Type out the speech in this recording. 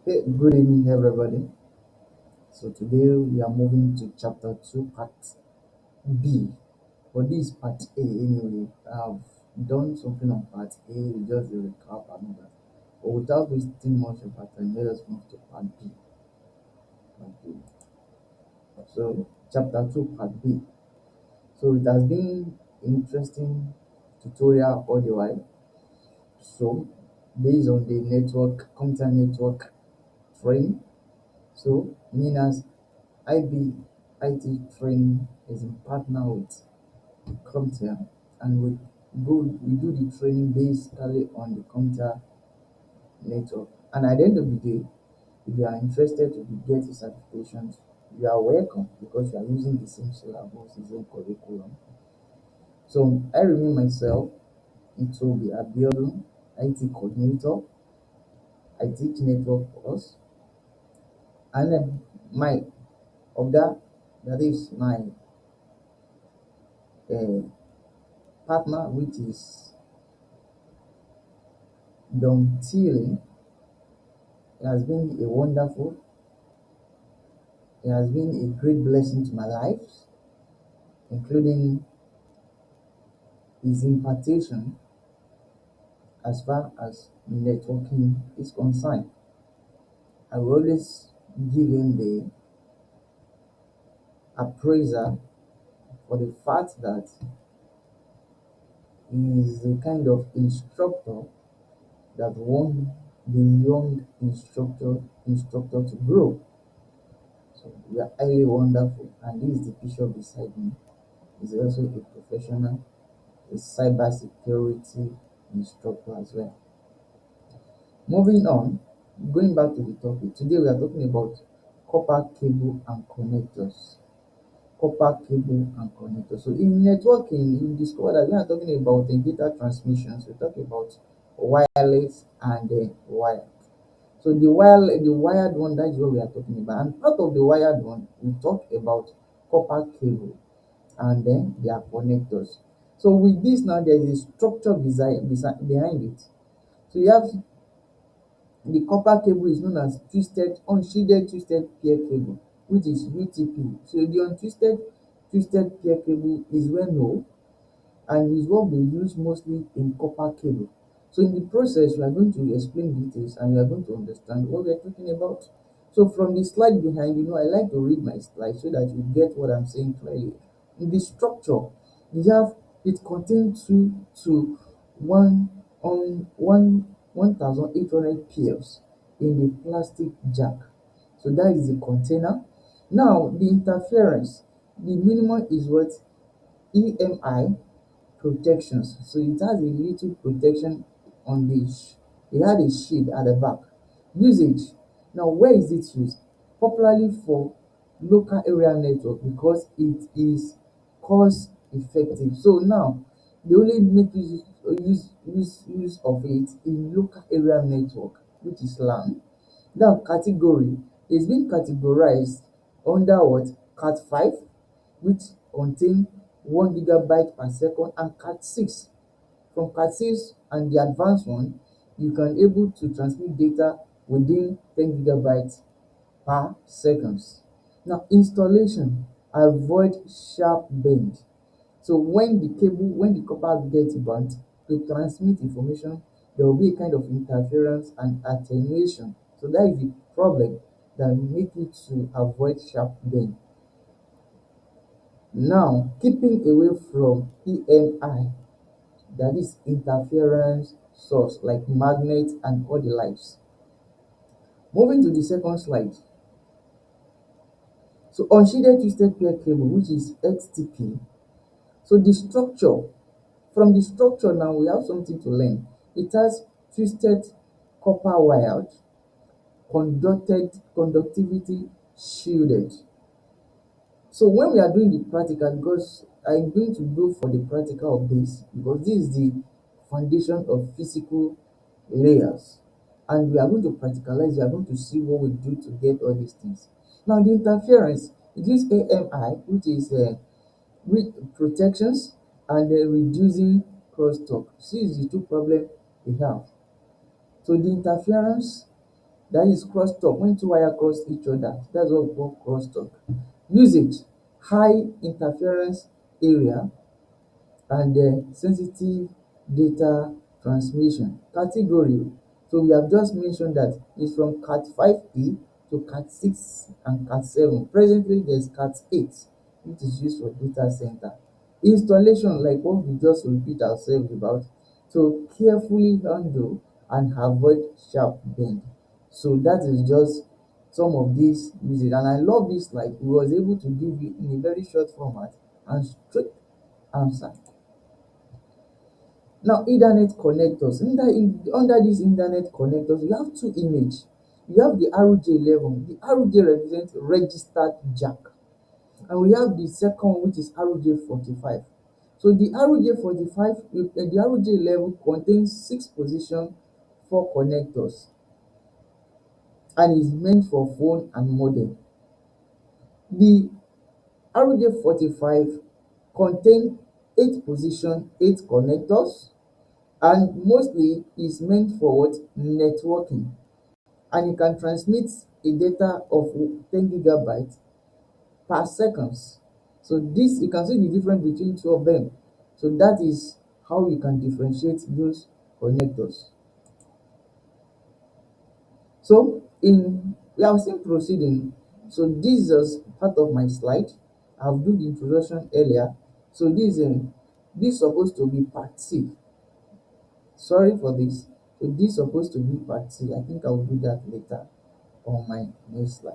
Hey, good evening, everybody. So today we are moving to chapter 2, part B. For this part A, anyway, I've done something on part A, just a recap and all that. But without wasting much of our time, let us move to part B. Part B. So, chapter 2, part B. So, it has been interesting tutorial all the while. So, based on the network, computer network frame, so minaz-abi IT training is in partner with computer, and we do the training basically on the computer network. And at the end of the day, if you are interested to get the certifications, you are welcome because you are using the same syllabus, the same curriculum. So I remain myself. It will be Abiodun, IT coordinator. I teach network course, and then my Oga, that is my uh, partner, which is Dom Thielen. It has been a wonderful, it has been a great blessing to my life, including his impartation as far as networking is concerned. I will always give him the appraiser for the fact that he is the kind of instructor that want the young instructor to grow. So we are highly wonderful, and this is the picture beside me. He's also a professional, a cyber security instructor as well. Moving on, going back to the topic, today we are talking about copper cable and connectors. Copper cable and connectors. So in networking, you discover that we are talking about the data transmissions. We talk about wireless and wire. So the wired one, that is what we are talking about. And part of the wired one, we talk about copper cable and then their connectors. So with this now, there is a structure behind it. So you have the copper cable is known as unshielded twisted pair cable, which is UTP. So the untwisted twisted pair cable is well known and is what we use mostly in copper cable. So in the process, we are going to explain details and we are going to understand what we are talking about. So from the slide behind, I like to read my slide so that you get what I'm saying clearly. In the structure, you have it contains two to one on 1,800 pairs in the plastic jack. So that is the container. Now the interference, the minimum is what EMI protections. So it has a little protection on this. It had a shade at the back. Usage. Now where is it used? Popularly for local area network because it is cost effective. So now they only make use of it in local area network, which is LAN. Now category is being categorized under what? Cat 5, which contain 1 gigabyte per second, and cat 6. From cat 6 and the advanced one, you can able to transmit data within 10 gigabytes per seconds. Now installation, avoid sharp bend. So when the copper gets burnt to transmit information, there will be a kind of interference and attenuation. So that is the problem that make it to avoid sharp bend. Now, keeping away from EMI, that is interference source like magnets and all the likes. Moving to the second slide. So unshielded twisted pair cable, which is XTP. So the structure, from the structure now we have something to learn. It has twisted copper wired, conductivity shielded. So when we are doing the practical, because I'm going to go for the practical of this, because this is the foundation of physical layers, and we are going to practicalize. We are going to see what we do to get all these things. Now the interference, it is AMI, which is with protections and reducing crosstalk. See, is the two problem we have. So the interference That is crosstalk. When two wire cross each other, that's what we call crosstalk. Usage: high interference area and sensitive data transmission. Category: so we have just mentioned that it's from Cat 5e to Cat 6 and Cat 7. Presently there's Cat 8, which is used for data center. Installation, like what we just repeat ourselves about, to carefully handle and avoid sharp bend. So that is just some of these usage, and I love this slide. He was able to give you in a very short format and straight answer. Now, Ethernet connectors. Under these Ethernet connectors, we have two images. We have the RJ11. The RJ represents registered jack, and we have the second one, which is RJ45. So the RJ45, the RJ11 contains 6 position, 4 connectors, and is meant for phone and modem. The RJ45 contain 8 position, 8 connectors, and mostly is meant for what? Networking, and it can transmit a data of 10 gigabytes per seconds. So this, you can see the difference between two of them. So that is how you can differentiate those connectors. So in we are still proceeding. So this is part of my slide. I've do the introduction earlier. So this supposed to be part C. Sorry for this. So this supposed to be part C. I think I will do that later on my next slide.